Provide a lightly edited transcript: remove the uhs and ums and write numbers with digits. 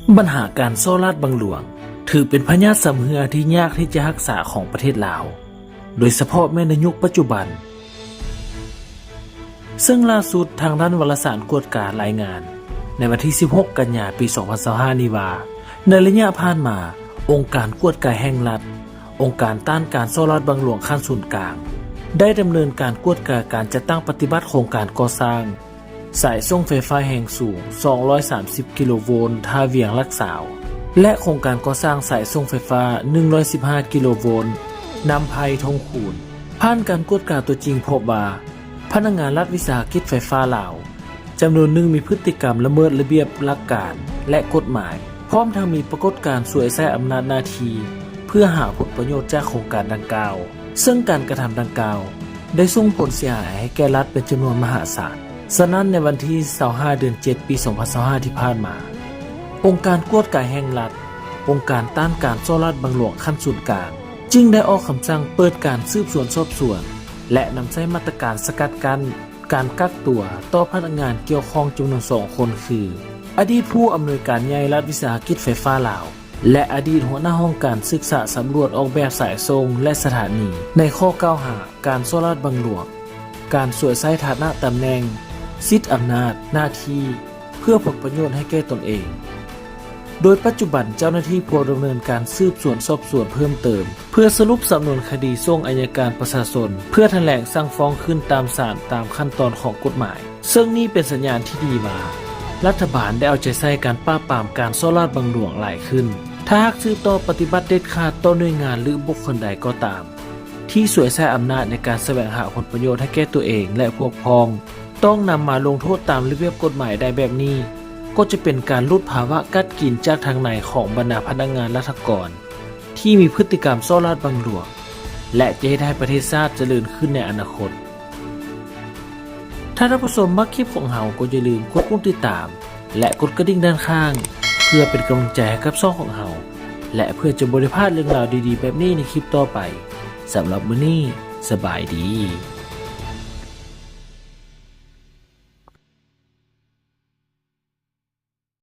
ปัญหาการโซ่ลาดบังหลวงถือเป็นพยาธิสำเหือที่ยากที่จะรักษาของประเทศลาวโดยเฉพาะแม้ในยุคปัจจุบันซึ่งล่าสุดทางด้านวารสารกวดการรายงานในวันที่ 16 กันยายน ปี 2025 นี้ว่าในระยะผ่านมาองค์การกวดการแห่งรัฐองค์การต้านการโซ่ลาดบังหลวงขั้นศูนย์กลางได้ดำเนินการกวดการจัดตั้งปฏิบัติโครงการก่อสร้างสายส่งไฟฟ้าแห่งสูง 230 กิโลโวลต์ท่าเวียงลักษาวและโครงการก่อสร้างสายส่งไฟฟ้า 115 กิโลโวลต์นำไพทงคูนผ่านการกวดการตัวจริงพบว่าพนักงานรัฐวิสาหกิจไฟฟ้าลาวจำนวนหนึ่งมีพฤติกรรมละเมิดระเบียบหลักการและกฎหมายพร้อมทั้งมีปรากฏการณ์สวยแซ่อำนาจหน้าที่เพื่อหาผลประโยชน์จากโครงการดังกล่าวซึ่งการกระทำดังกล่าวได้ส่งผลเสียหายให้แก่รัฐเป็นจำนวนมหาศาลฉะนั้นในวันที่ 25 เดือน 7 ปี 2025 ที่ผ่านมาองค์การกวดการแห่งรัฐองค์การต้านการโซ่ลาดบังหลวงขั้นศูนย์กลางจึงได้ออกคำสั่งเปิดการสืบสวนสอบสวนและนำใช้มาตรการสกัดกั้นการกักตัวต่อพนักงานเกี่ยวข้องจำนวน 2 คนคืออดีตผู้อำนวยการใหญ่รัฐวิสาหกิจไฟฟ้าลาวและอดีตหัวหน้าห้องการศึกษาสำรวจออกแบบสายส่งและสถานีในข้อกล่าวหาการโซ่ลาดบังหลวงการสวยใช้ฐานะตำแหน่งสิทธิอำนาจหน้าที่เพื่อผลประโยชน์ให้แก่ตนเองโดยปัจจุบันเจ้าหน้าที่พวกดำเนินการสืบสวนสอบสวนเพิ่มเติมเพื่อสรุปสำนวนคดีส่งอัยการประชาชนเพื่อแถลงสั่งฟ้องขึ้นตามศาลตามขั้นตอนของกฎหมายซึ่งนี่เป็นสัญญาณที่ดีว่ารัฐบาลได้เอาใจใส่การปราบปรามการโซ่ลาดบังหลวงหลายขึ้นถ้าหากสืบต่อปฏิบัติเด็ดขาดต่อหน่วยงานหรือบุคคลใดก็ตามที่สวยใช้อำนาจในการแสวงหาผลประโยชน์ให้แก่ตัวเองและพวกพ้องต้องนำมาลงโทษตามระเบียบกฎหมายได้แบบนี้ก็จะเป็นการลดภาวะกัดกินจากทางในของบรรดาพนักงานรัฐกรที่มีพฤติกรรมโซ่ลาดบังหลวงและจะให้ประเทศชาติเจริญขึ้นในอนาคตถ้าท่านผู้ชมมักคลิปของเราก็อย่าลืมกดติดตามและกดกระดิ่งด้านข้างเพื่อเป็นกำลังใจให้กับช่องของเราและเพื่อจะบ่ได้พลาดเรื่องราวดีๆแบบนี้ในคลิปต่อไปสำหรับมื้อนี้สบายดี